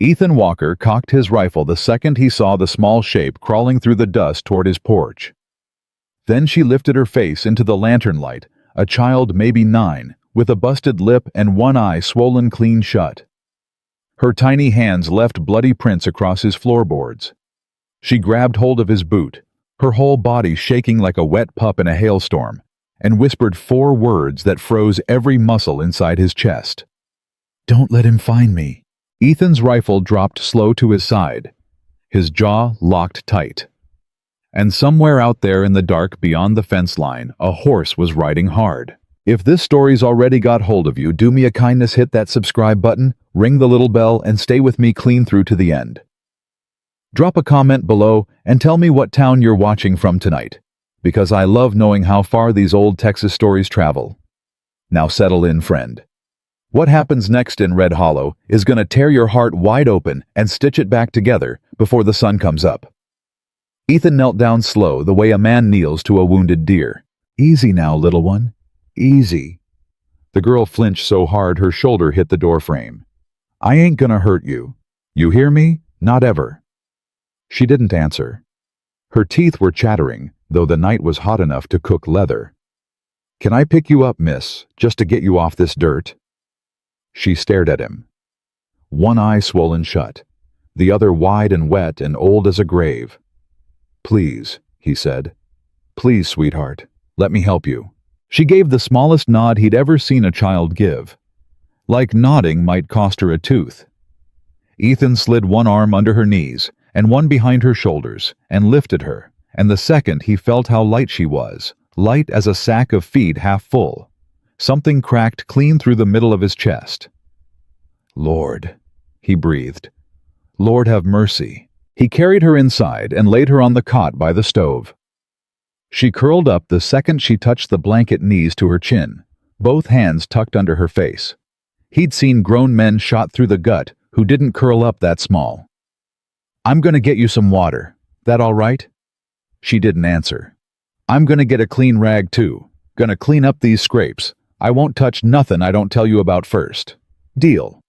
Ethan Walker cocked his rifle the second he saw the small shape crawling through the dust toward his porch. Then she lifted her face into the lantern light, a child maybe 9, with a busted lip and one eye swollen clean shut. Her tiny hands left bloody prints across his floorboards. She grabbed hold of his boot, her whole body shaking like a wet pup in a hailstorm, and whispered 4 words that froze every muscle inside his chest. "Don't let him find me." Ethan's rifle dropped slow to his side, his jaw locked tight. And somewhere out there in the dark beyond the fence line, a horse was riding hard. If this story's already got hold of you, do me a kindness, hit that subscribe button, ring the little bell, and stay with me clean through to the end. Drop a comment below and tell me what town you're watching from tonight, because I love knowing how far these old Texas stories travel. Now settle in, friend. What happens next in Red Hollow is gonna tear your heart wide open and stitch it back together before the sun comes up. Ethan knelt down slow, the way a man kneels to a wounded deer. "Easy now, little one. Easy." The girl flinched so hard her shoulder hit the doorframe. "I ain't gonna hurt you. You hear me? Not ever." She didn't answer. Her teeth were chattering, though the night was hot enough to cook leather. "Can I pick you up, miss, just to get you off this dirt?" She stared at him. One eye swollen shut, the other wide and wet and old as a grave. "Please," he said. "Please, sweetheart, let me help you." She gave the smallest nod he'd ever seen a child give. Like nodding might cost her a tooth. Ethan slid one arm under her knees and one behind her shoulders and lifted her, and the second he felt how light she was, light as a sack of feed half full. Something cracked clean through the middle of his chest. "Lord," he breathed. "Lord have mercy." He carried her inside and laid her on the cot by the stove. She curled up the second she touched the blanket knees to her chin, both hands tucked under her face. He'd seen grown men shot through the gut who didn't curl up that small. "I'm gonna get you some water. That all right?" She didn't answer. "I'm gonna get a clean rag too. Gonna clean up these scrapes. I won't touch nothing I don't tell you about first. Deal."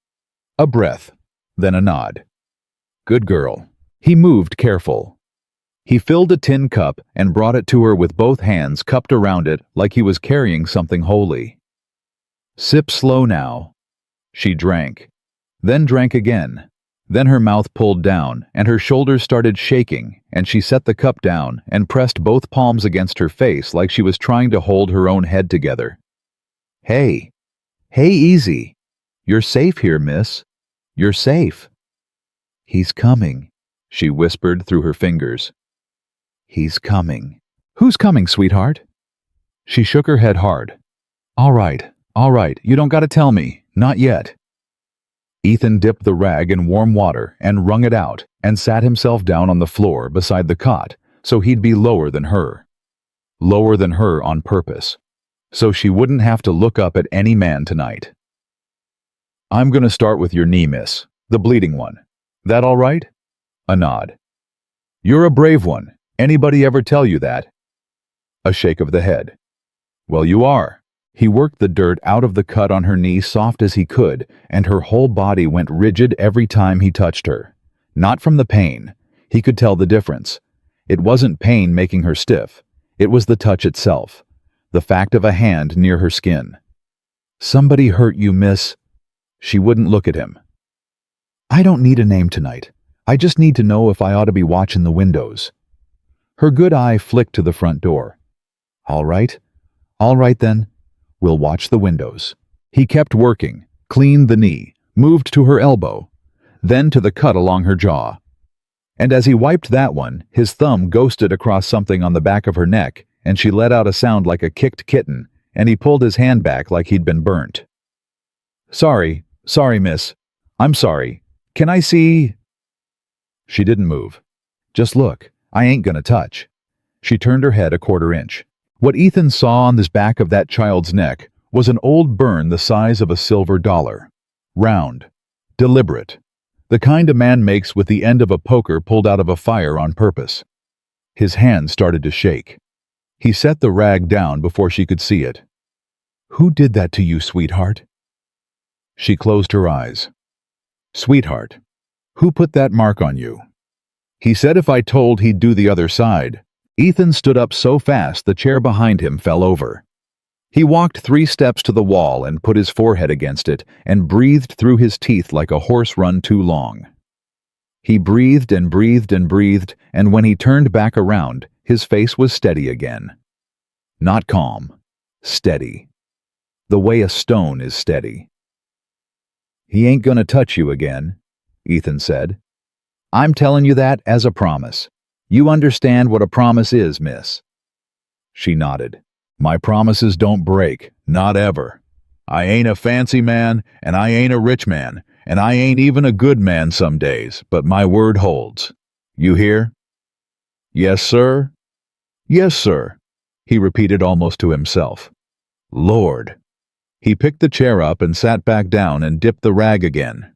A breath, then a nod. "Good girl." He moved careful. He filled a tin cup and brought it to her with both hands cupped around it like he was carrying something holy. "Sip slow now." She drank, then drank again. Then her mouth pulled down and her shoulders started shaking, and she set the cup down and pressed both palms against her face like she was trying to hold her own head together. "Hey. Hey, easy. You're safe here, miss. You're safe." "He's coming," she whispered through her fingers. "He's coming." "Who's coming, sweetheart?" She shook her head hard. All right, you don't gotta tell me. Not yet." Ethan dipped the rag in warm water and wrung it out and sat himself down on the floor beside the cot so he'd be lower than her. Lower than her on purpose, so she wouldn't have to look up at any man tonight. "I'm gonna start with your knee, miss. The bleeding one. That all right?" A nod. "You're a brave one. Anybody ever tell you that?" A shake of the head. "Well, you are." He worked the dirt out of the cut on her knee soft as he could, and her whole body went rigid every time he touched her. Not from the pain. He could tell the difference. It wasn't pain making her stiff. It was the touch itself. The fact of a hand near her skin. "Somebody hurt you, miss." She wouldn't look at him. "I don't need a name tonight. I just need to know if I ought to be watching the windows." Her good eye flicked to the front door. All right then. We'll watch the windows." He kept working, cleaned the knee, moved to her elbow, then to the cut along her jaw. And as he wiped that one, his thumb ghosted across something on the back of her neck, and she let out a sound like a kicked kitten, and he pulled his hand back like he'd been burnt. Sorry, miss. I'm sorry. Can I see?" She didn't move. "Just look. I ain't gonna touch." She turned her head a quarter inch. What Ethan saw on the back of that child's neck was an old burn the size of a silver dollar. Round. Deliberate. The kind a man makes with the end of a poker pulled out of a fire on purpose. His hand started to shake. He set the rag down before she could see it. "Who did that to you, sweetheart?" She closed her eyes. "Sweetheart. Who put that mark on you? He said if I told he'd do the other side. Ethan stood up so fast the chair behind him fell over. He walked 3 steps to the wall and put his forehead against it and breathed through his teeth like a horse run too long. He breathed and breathed and breathed, and when he turned back around, his face was steady again. Not calm, steady. The way a stone is steady. He ain't gonna touch you again, Ethan said. I'm telling you that as a promise. You understand what a promise is, miss? She nodded. My promises don't break, not ever. I ain't a fancy man, and I ain't a rich man, and I ain't even a good man some days, but my word holds. You hear? Yes, sir? Yes, sir, he repeated almost to himself. Lord. He picked the chair up and sat back down and dipped the rag again.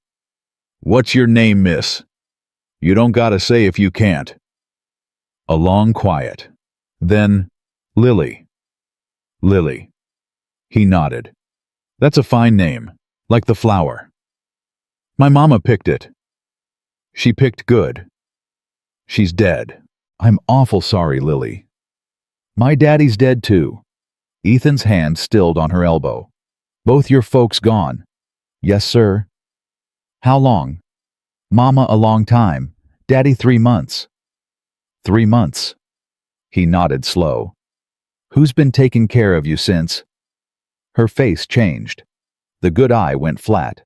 What's your name, miss? You don't gotta say if you can't. A long quiet. Then, Lily. Lily. He nodded. That's a fine name, like the flower. My mama picked it. She picked good. She's dead. I'm awful sorry, Lily. My daddy's dead too. Ethan's hand stilled on her elbow. Both your folks gone. Yes, sir. How long? Mama a long time. Daddy 3 months. 3 months. He nodded slow. Who's been taking care of you since? Her face changed. The good eye went flat.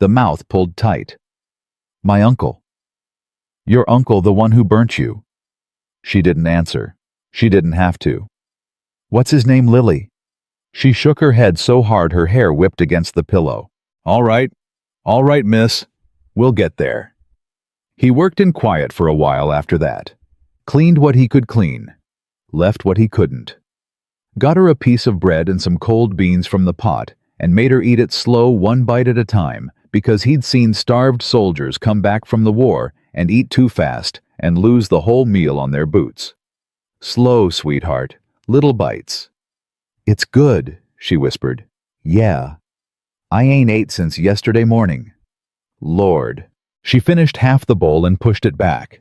The mouth pulled tight. My uncle. Your uncle, the one who burnt you. She didn't answer. She didn't have to. What's his name, Lily? She shook her head so hard her hair whipped against the pillow. All right, miss. We'll get there. He worked in quiet for a while after that. Cleaned what he could clean. Left what he couldn't. Got her a piece of bread and some cold beans from the pot and made her eat it slow, 1 bite at a time, because he'd seen starved soldiers come back from the war and eat too fast and lose the whole meal on their boots. Slow, sweetheart, little bites. It's good, she whispered. Yeah. I ain't ate since yesterday morning. Lord. She finished half the bowl and pushed it back.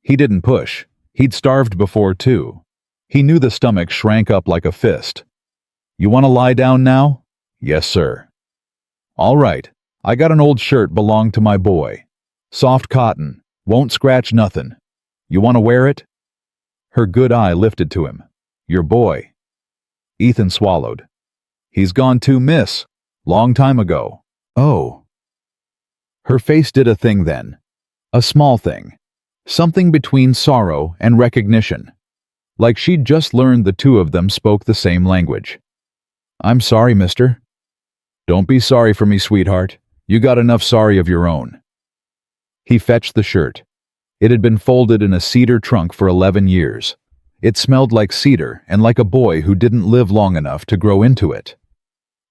He didn't push. He'd starved before, too. He knew the stomach shrank up like a fist. You want to lie down now? Yes, sir. All right. I got an old shirt belonged to my boy. Soft cotton. Won't scratch nothin'. You want to wear it? Her good eye lifted to him. Your boy. Ethan swallowed. He's gone too, miss. Long time ago. Oh. Her face did a thing then. A small thing. Something between sorrow and recognition. Like she'd just learned the two of them spoke the same language. I'm sorry, mister. Don't be sorry for me, sweetheart. You got enough sorry of your own. He fetched the shirt. It had been folded in a cedar trunk for 11 years. It smelled like cedar and like a boy who didn't live long enough to grow into it.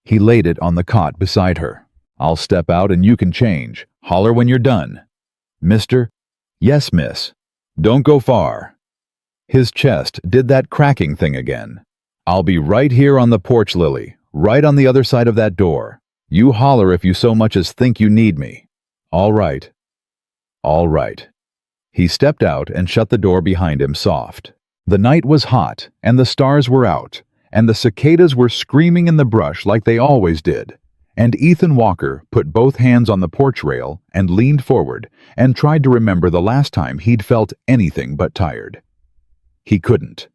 He laid it on the cot beside her. I'll step out and you can change. Holler when you're done. Mister? Yes, miss. Don't go far. His chest did that cracking thing again. I'll be right here on the porch, Lily, right on the other side of that door. You holler if you so much as think you need me. All right. All right. He stepped out and shut the door behind him soft. The night was hot, and the stars were out, and the cicadas were screaming in the brush like they always did. And Ethan Walker put both hands on the porch rail and leaned forward and tried to remember the last time he'd felt anything but tired. He couldn't.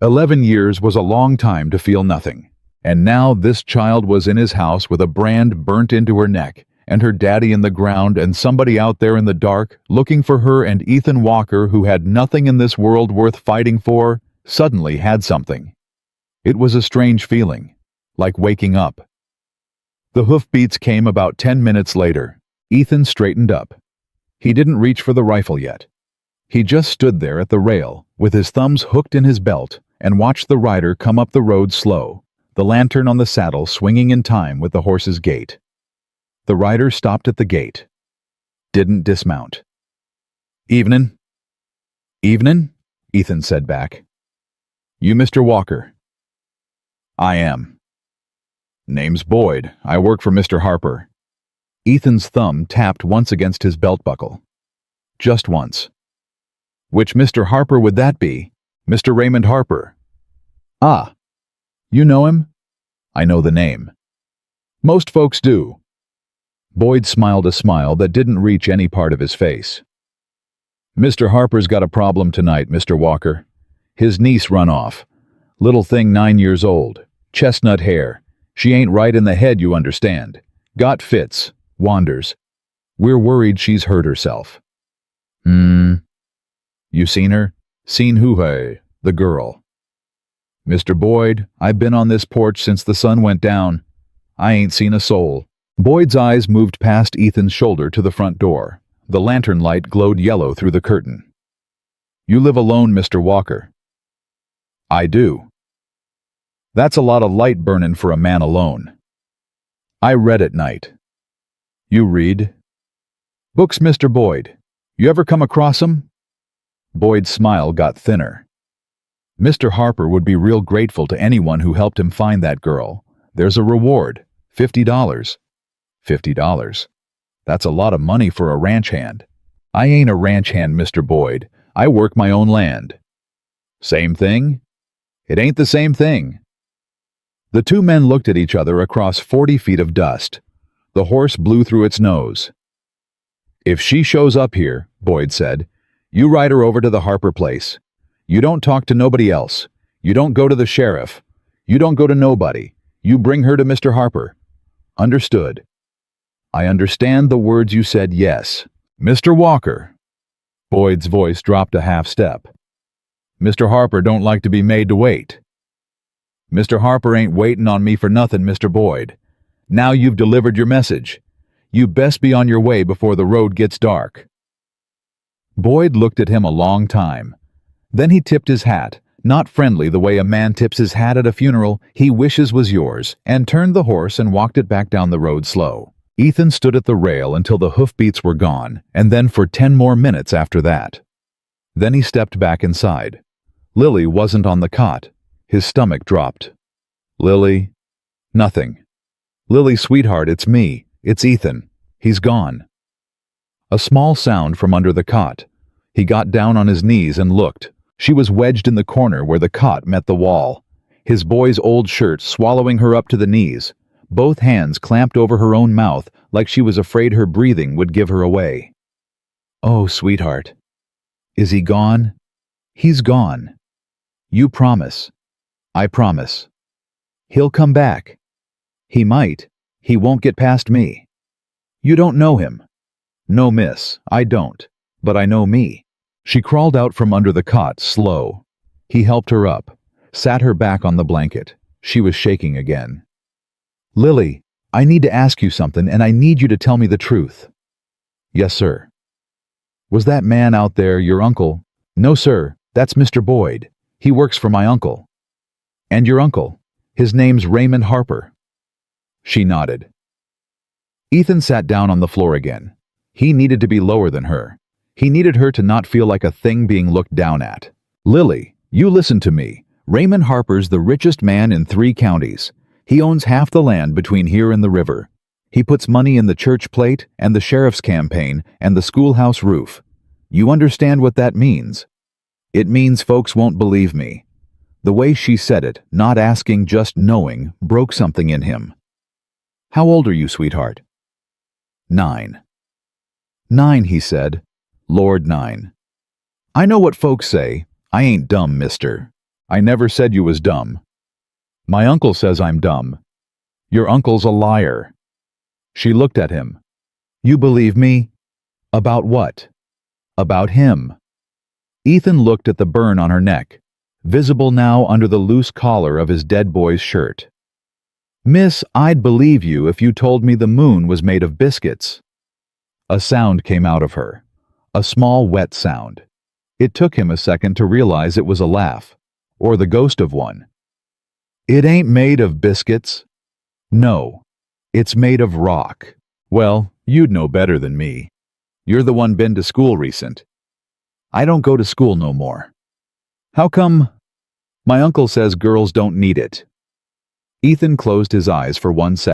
11 years was a long time to feel nothing, and now this child was in his house with a brand burnt into her neck, and her daddy in the ground and somebody out there in the dark looking for her, and Ethan Walker, who had nothing in this world worth fighting for, suddenly had something. It was a strange feeling, like waking up. The hoofbeats came about 10 minutes later. Ethan straightened up. He didn't reach for the rifle yet. He just stood there at the rail, with his thumbs hooked in his belt, and watched the rider come up the road slow, the lantern on the saddle swinging in time with the horse's gait. The rider stopped at the gate. Didn't dismount. Evenin'? Evenin'? Ethan said back. You Mr. Walker? I am. Name's Boyd. I work for Mr. Harper. Ethan's thumb tapped once against his belt buckle. Just once. Which Mr. Harper would that be? Mr. Raymond Harper. Ah, you know him? I know the name. Most folks do. Boyd smiled a smile that didn't reach any part of his face. Mr. Harper's got a problem tonight, Mr. Walker. His niece run off. Little thing 9 years old. Chestnut hair. She ain't right in the head, you understand. Got fits. Wanders. We're worried she's hurt herself. You seen her? Seen who, hey? The girl. Mr. Boyd, I've been on this porch since the sun went down. I ain't seen a soul. Boyd's eyes moved past Ethan's shoulder to the front door. The lantern light glowed yellow through the curtain. You live alone, Mr. Walker. I do. That's a lot of light burnin' for a man alone. I read at night. You read? Books, Mr. Boyd. You ever come across 'em? Boyd's smile got thinner. Mr. Harper would be real grateful to anyone who helped him find that girl. There's a reward. $50. $50. That's a lot of money for a ranch hand. I ain't a ranch hand, Mr. Boyd. I work my own land. Same thing? It ain't the same thing. The two men looked at each other across 40 feet of dust. The horse blew through its nose. If she shows up here, Boyd said, you ride her over to the Harper place. You don't talk to nobody else. You don't go to the sheriff. You don't go to nobody. You bring her to Mr. Harper. Understood. I understand the words you said, yes. Mr. Walker. Boyd's voice dropped a half step. Mr. Harper don't like to be made to wait. Mr. Harper ain't waiting on me for nothing, Mr. Boyd. Now you've delivered your message. You best be on your way before the road gets dark. Boyd looked at him a long time. Then he tipped his hat, not friendly the way a man tips his hat at a funeral he wishes was yours, and turned the horse and walked it back down the road slow. Ethan stood at the rail until the hoofbeats were gone, and then for 10 more minutes after that. Then he stepped back inside. Lily wasn't on the cot. His stomach dropped. Lily? Nothing. Lily, sweetheart, it's me. It's Ethan. He's gone. A small sound from under the cot. He got down on his knees and looked. She was wedged in the corner where the cot met the wall. His boy's old shirt swallowing her up to the knees. Both hands clamped over her own mouth like she was afraid her breathing would give her away. Oh, sweetheart. Is he gone? He's gone. You promise. I promise. He'll come back. He might. He won't get past me. You don't know him. No, miss, I don't. But I know me. She crawled out from under the cot, slow. He helped her up, sat her back on the blanket. She was shaking again. Lily, I need to ask you something, and I need you to tell me the truth. Yes, sir. Was that man out there your uncle? No, sir, that's Mr. Boyd. He works for my uncle. And your uncle? His name's Raymond Harper. She nodded. Ethan sat down on the floor again. He needed to be lower than her. He needed her to not feel like a thing being looked down at. Lily, you listen to me. Raymond Harper's the richest man in 3 counties. He owns half the land between here and the river. He puts money in the church plate and the sheriff's campaign and the schoolhouse roof. You understand what that means? It means folks won't believe me. The way she said it, not asking, just knowing, broke something in him. How old are you, sweetheart? 9. 9, he said. Lord, 9. I know what folks say. I ain't dumb, mister. I never said you was dumb. My uncle says I'm dumb. Your uncle's a liar. She looked at him. You believe me? About what? About him. Ethan looked at the burn on her neck, visible now under the loose collar of his dead boy's shirt. Miss, I'd believe you if you told me the moon was made of biscuits. A sound came out of her. A small, wet sound. It took him a second to realize it was a laugh, or the ghost of one. It ain't made of biscuits. No, it's made of rock. Well, you'd know better than me. You're the one been to school recent. I don't go to school no more. How come? My uncle says girls don't need it. Ethan closed his eyes for 1 second.